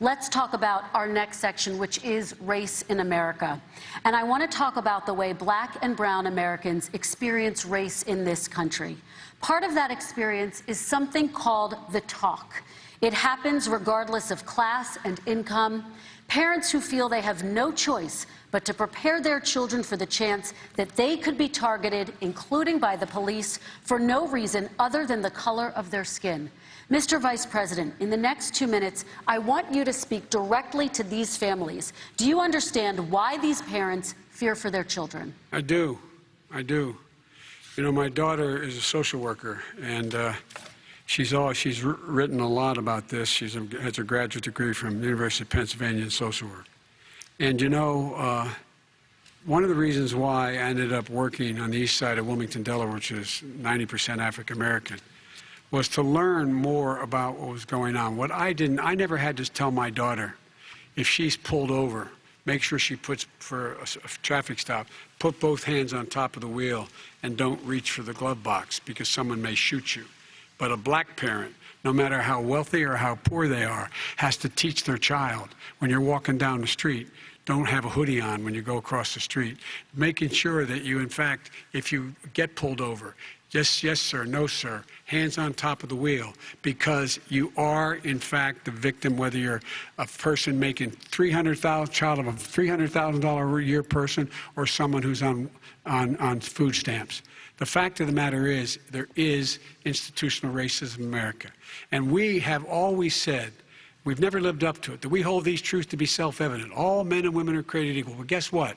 let's talk about our next section, which is race in America. And I want to talk about the way Black and brown Americans experience race in this country. Part of that experience is something called the talk. It happens regardless of class and income. Parents who feel they have no choice but to prepare their children for the chance that they could be targeted, including by the police, for no reason other than the color of their skin. Mr. Vice President, in the next 2 minutes, I want you to speak directly to these families. Do you understand why these parents fear for their children? I do. I do. You know, my daughter is a social worker, and she's written a lot about this. She has a graduate degree from the University of Pennsylvania in social work. And you know, one of the reasons why I ended up working on the east side of Wilmington, Delaware, which is 90% African American, was to learn more about what was going on. I never had to tell my daughter, if she's pulled over, make sure she puts, for a traffic stop, put both hands on top of the wheel and don't reach for the glove box because someone may shoot you. But a black parent, no matter how wealthy or how poor they are, has to teach their child, when you're walking down the street, don't have a hoodie on when you go across the street. Making sure that you, in fact, if you get pulled over, just yes, sir, no, sir, hands on top of the wheel, because you are, in fact, the victim, whether you're a person making child of a $300,000 a year person or someone who's on food stamps. The fact of the matter is, there is institutional racism in America. And we have always said, we've never lived up to it, that we hold these truths to be self-evident. All men and women are created equal. But guess what?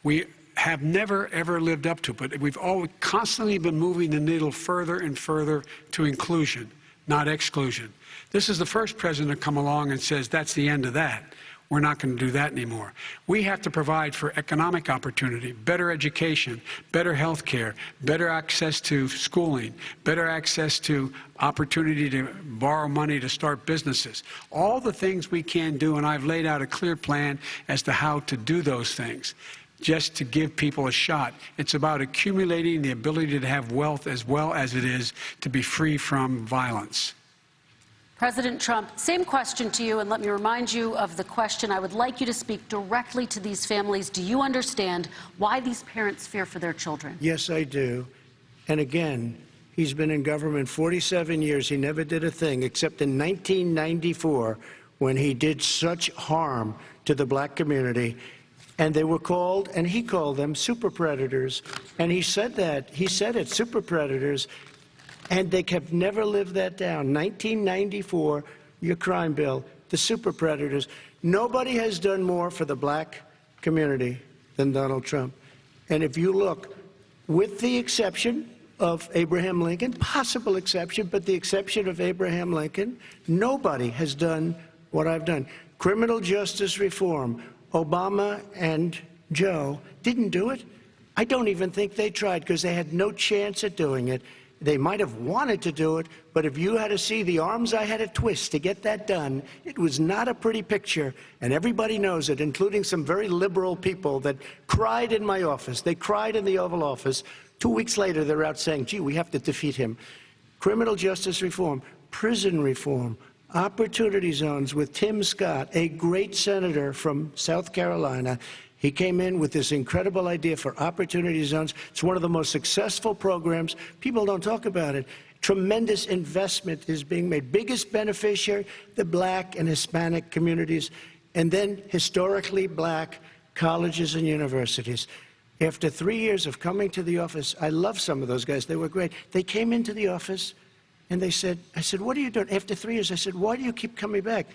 We have never, ever lived up to it. But we've always constantly been moving the needle further and further to inclusion, not exclusion. This is the first president to come along and says, that's the end of that. We're not going to do that anymore. We have to provide for economic opportunity, better education, better health care, better access to schooling, better access to opportunity to borrow money to start businesses. All the things we can do, and I've laid out a clear plan as to how to do those things, just to give people a shot. It's about accumulating the ability to have wealth as well as it is to be free from violence. President Trump, same question to you, and let me remind you of the question. I would like you to speak directly to these families. Do you understand why these parents fear for their children? Yes, I do. And again, he's been in government 47 years. He never did a thing except in 1994 when he did such harm to the black community. And they were called, and he called them super predators. And he said that. He said it, super predators. And they have never lived that down. 1994, your crime bill, the super predators. Nobody has done more for the black community than Donald Trump. And if you look, with the exception of Abraham Lincoln, possible exception, but the exception of Abraham Lincoln, nobody has done what I've done. Criminal justice reform. Obama and Joe didn't do it. I don't even think they tried because they had no chance at doing it. They might have wanted to do it, but if you had to see the arms I had to twist to get that done, it was not a pretty picture, and everybody knows it, including some very liberal people that cried in my office. They cried in the Oval Office. 2 weeks later, they're out saying, gee, we have to defeat him. Criminal justice reform, prison reform, opportunity zones with Tim Scott, a great senator from South Carolina. He came in with this incredible idea for opportunity zones. It's one of the most successful programs. People don't talk about it. Tremendous investment is being made. Biggest beneficiary, the black and Hispanic communities, and then historically black colleges and universities. After 3 years of coming to the office, I love some of those guys. They were great. They came into the office and they said, I said, what are you doing? After 3 years, I said, why do you keep coming back?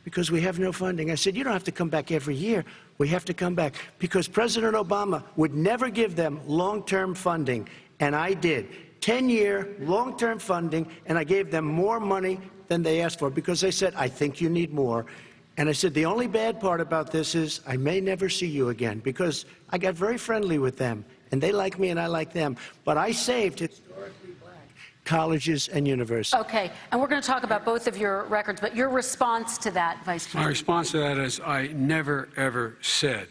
Because we have no funding. I said, you don't have to come back every year. We have to come back. Because President Obama would never give them long-term funding, and I did. 10-year long-term funding, and I gave them more money than they asked for because they said, I think you need more. And I said, the only bad part about this is I may never see you again because I got very friendly with them, and they like me and I like them. But I saved historically black colleges and universities. Okay, and we're going to talk about both of your records, but your response to that, Vice President? My response to that is I never, ever said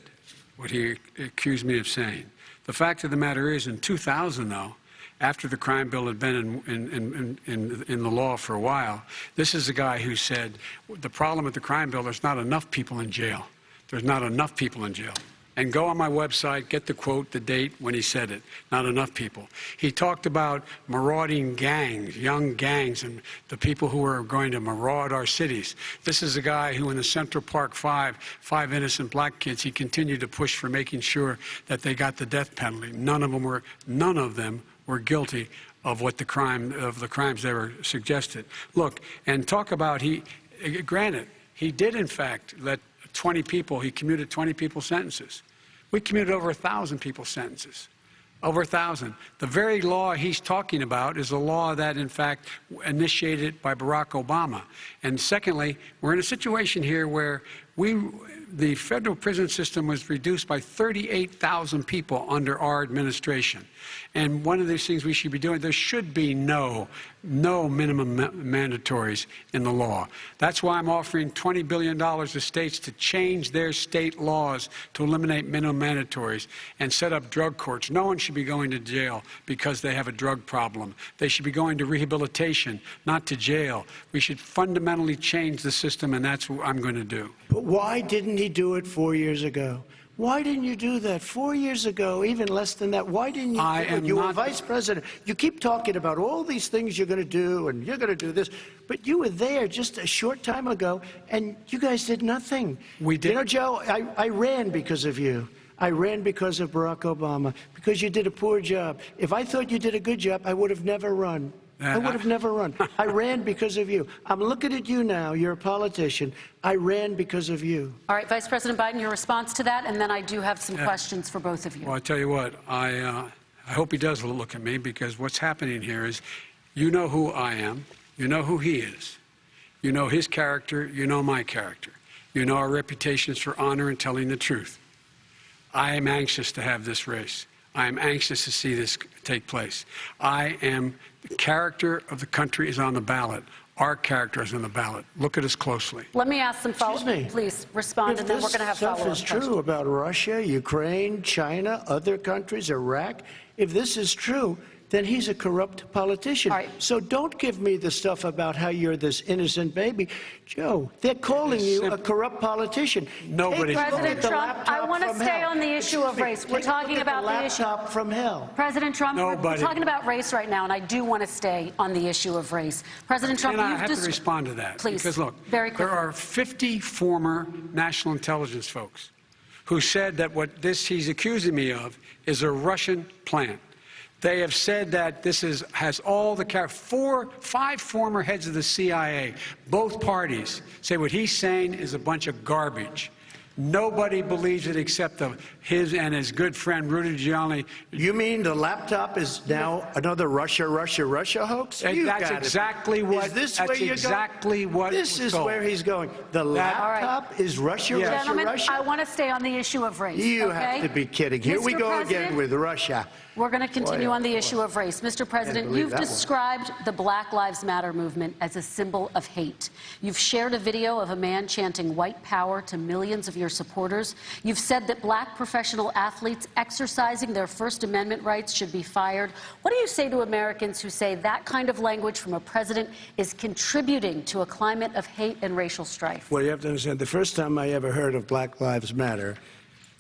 what he accused me of saying. The fact of the matter is, in 2000, though, after the crime bill had been in the law for a while. This is a guy who said, the problem with the crime bill, there's not enough people in jail. There's not enough people in jail. And go on my website, get the quote, the date when he said it. Not enough people. He talked about marauding gangs, young gangs, and the people who are going to maraud our cities. This is a guy who in the Central Park five innocent black kids, he continued to push for making sure that they got the death penalty. None of them were guilty of the crimes they were suggested. Look, and talk about granted, he did in fact let 20 people, he commuted 20 people's sentences. We commuted over 1,000 people's sentences. Over 1,000. The very law he's talking about is a law that, in fact, initiated by Barack Obama. And secondly, we're in a situation here where the federal prison system was reduced by 38,000 people under our administration. And one of these things we should be doing, there should be no minimum mandatories in the law. That's why I'm offering $20 billion to states to change their state laws to eliminate minimum mandatories and set up drug courts. No one should be going to jail because they have a drug problem. They should be going to rehabilitation, not to jail. We should fundamentally change the system, and that's what I'm going to do. But why didn't he do it 4 years ago? Why didn't you do that 4 years ago, even less than that? Why didn't you do it? You were vice president. You keep talking about all these things you're going to do, and you're going to do this. But you were there just a short time ago, and you guys did nothing. We did. You know, Joe, I ran because of you. I ran because of Barack Obama, because you did a poor job. If I thought you did a good job, I would have never run. I would have never run. I ran because of you. I'm looking at you now. You're a politician. I ran because of you. All right, Vice President Biden, your response to that, and then I do have some questions for both of you. Well, I tell you what, I hope he does look at me, because what's happening here is, you know who I am, you know who he is, you know his character, you know my character, you know our reputations for honor and telling the truth. I am anxious to have this race. I am anxious to see this take place. The character of the country is on the ballot. Our character is on the ballot. Look at us closely. Let me ask some follow-up. Please respond, and then we're going to have follow-up questions. If this stuff is true about Russia, Ukraine, China, other countries, Iraq, if this is true, then he's a corrupt politician. All right. So don't give me the stuff about how you're this innocent baby. Joe, they're calling you a corrupt politician. Nobody. President Trump, I want to stay on the issue of race. We're talking about the issue. Laptop from hell. President Trump, we're talking about race right now, and I do want to stay on the issue of race. President Trump, I have to respond to that. Please, because look, very quickly. There are 50 former national intelligence folks who said that what he's accusing me of is a Russian plant. They have said that this has all the five former heads of the CIA, both parties, say what he's saying is a bunch of garbage. Nobody believes it except his and his good friend Rudy Giuliani. You mean the laptop is now another Russia hoax? That's exactly what. This is where he's going. The laptop is Russia. Gentlemen, I want to stay on the issue of race. You have to be kidding. Here we go again with Russia. We're going to continue on the issue of race. Mr. President, you've described the Black Lives Matter movement as a symbol of hate. You've shared a video of a man chanting white power to millions of your supporters. You've said that black professional athletes exercising their First Amendment rights should be fired. What do you say to Americans who say that kind of language from a president is contributing to a climate of hate and racial strife? Well, you have to understand, the first time I ever heard of Black Lives Matter,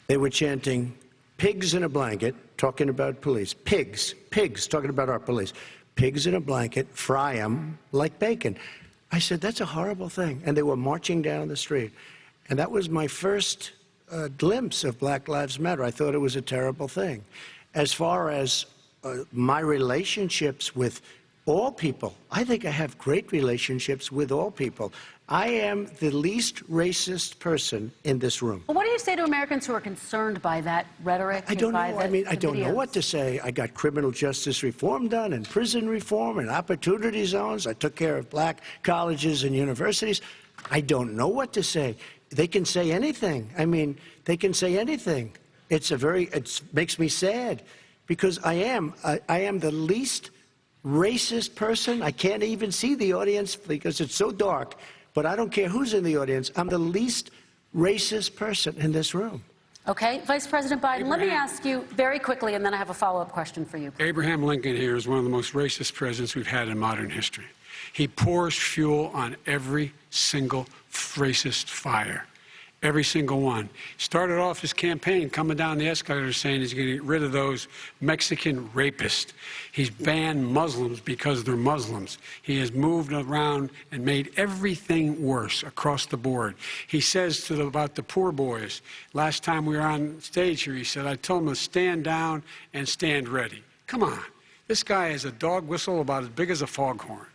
they were chanting pigs in a blanket, talking about police. Pigs, talking about our police. Pigs in a blanket, fry them like bacon. I said, that's a horrible thing. And they were marching down the street. And that was my first glimpse of Black Lives Matter. I thought it was a terrible thing. As far as my relationships with all people, I think I have great relationships with all people. I am the least racist person in this room. Well, what do you say to Americans who are concerned by that rhetoric? I don't know. I don't know what to say. I got criminal justice reform done and prison reform and opportunity zones. I took care of black colleges and universities. I don't know what to say. They can say anything. I mean, they can say anything. It makes me sad because I am the least racist person. I can't even see the audience because it's so dark. But I don't care who's in the audience. I'm the least racist person in this room. Okay, Vice President Biden, let me Abraham- ask you very quickly, and then I have a follow-up question for you. Abraham Lincoln here is one of the most racist presidents we've had in modern history. He pours fuel on every single racist fire. Every single one. Started off his campaign coming down the escalator saying he's going to get rid of those Mexican rapists. He's banned Muslims because they're Muslims. He has moved around and made everything worse across the board. He says about the poor boys, last time we were on stage here, he said, I told them to stand down and stand ready. Come on. This guy has a dog whistle about as big as a foghorn.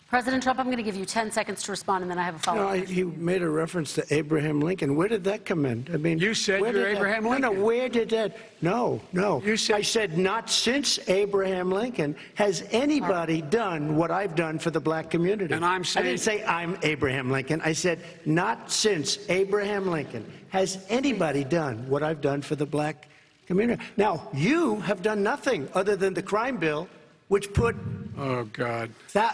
President Trump, I'm going to give you 10 seconds to respond, and then I have a follow-up. He made a reference to Abraham Lincoln. Where did that come in? I mean, You said where you're did that- Abraham Lincoln. No, where did that? No. You said- I said not since Abraham Lincoln has anybody done what I've done for the black community. And I'm saying- I didn't say I'm Abraham Lincoln. I said not since Abraham Lincoln has anybody done what I've done for the black community. Now, you have done nothing other than the crime bill, which put Oh, God.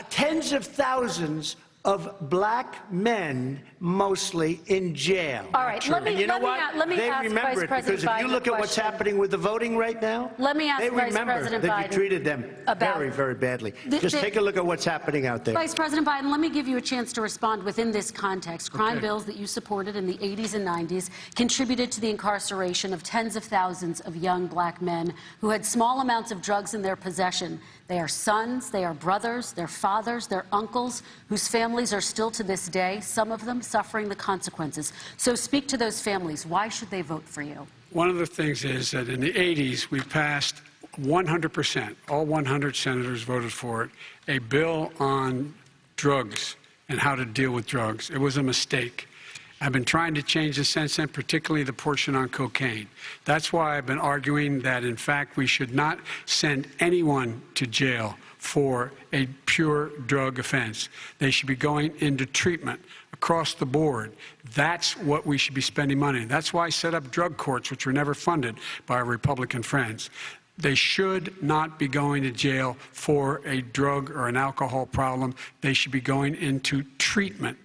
tens of thousands of black men, mostly, in jail. All right, let me- And you know let me what? a- let me they ask remember Vice it President because if you Biden look a at what's question. happening with the voting right now, Let me ask they Vice remember President that Biden you treated them about- very, very badly. The- Just the- take a look at what's happening out there. Vice President Biden, let me give you a chance to respond within this context. Crime Okay. bills that you supported in the 80s and 90s contributed to the incarceration of tens of thousands of young black men who had small amounts of drugs in their possession. They are sons, they are brothers, they're fathers, they're uncles, whose families are still to this day, some of them suffering the consequences. So speak to those families. Why should they vote for you? One of the things is that in the 80s, we passed 100%, all 100 senators voted for it, a bill on drugs and how to deal with drugs. It was a mistake. I've been trying to change the since then, particularly the portion on cocaine. That's why I've been arguing that, in fact, we should not send anyone to jail for a pure drug offense. They should be going into treatment across the board. That's what we should be spending money. That's why I set up drug courts, which were never funded by our Republican friends. They should not be going to jail for a drug or an alcohol problem. They should be going into treatment.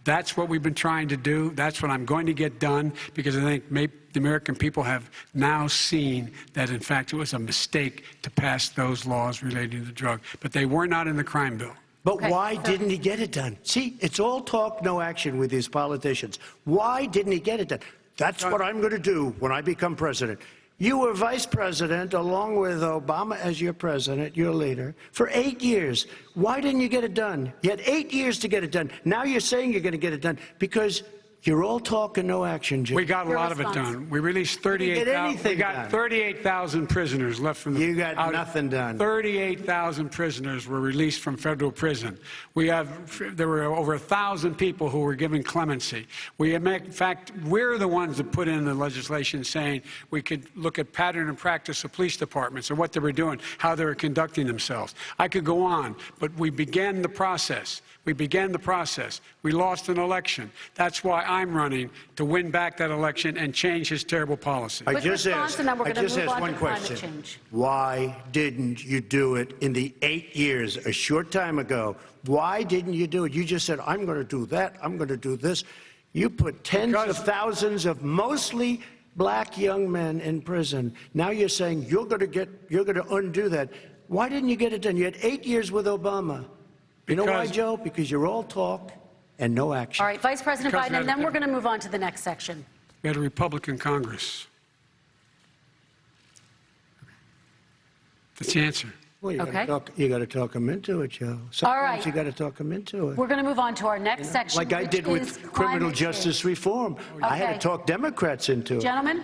That's what we've been trying to do. That's what I'm going to get done, because I think the American people have now seen that, in fact, it was a mistake to pass those laws relating to drugs. But they were not in the crime bill. But Okay, why so- didn't he get it done? See, it's all talk, no action with these politicians. Why didn't he get it done? That's what I'm going to do when I become president. You were vice president, along with Obama as your president, your leader, for 8 years. Why didn't you get it done? You had 8 years to get it done. Now you're saying you're going to get it done because you're all talk and no action, Jim. We got a Your lot of it response. done. We released didn't get 38,000. anything We got done. 38,000 prisoners left from the. You got nothing done. 38,000 prisoners were released from federal prison. There were over 1,000 people who were given clemency. In fact, we're the ones that put in the legislation saying we could look at pattern and practice of police departments and what they were doing, how they were conducting themselves. I could go on, but we began the process. We lost an election. That's why I'm running to win back that election and change his terrible policy. I Quick just response, asked, and then we're I gonna just move asked on to one climate question. change. Why didn't you do it in the 8 years, a short time ago? Why didn't you do it? You just said, I'm going to do that, I'm going to do this. You put tens of thousands of mostly black young men in prison. Now you're saying you're going to undo that. Why didn't you get it done? You had 8 years with Obama. You know why, Because- Joe? Because you're all talk and no action. All right, Vice President Because Biden, and then that- we're going to move on to the next section. We had a Republican Congress. That's the answer. Well, you Okay. got to talk them into it, Joe. Sometimes All right. you got to talk them into it. We're going to move on to our next section, Like I which did is with criminal climate justice change. reform. I had Okay. to talk Democrats into it. Gentlemen?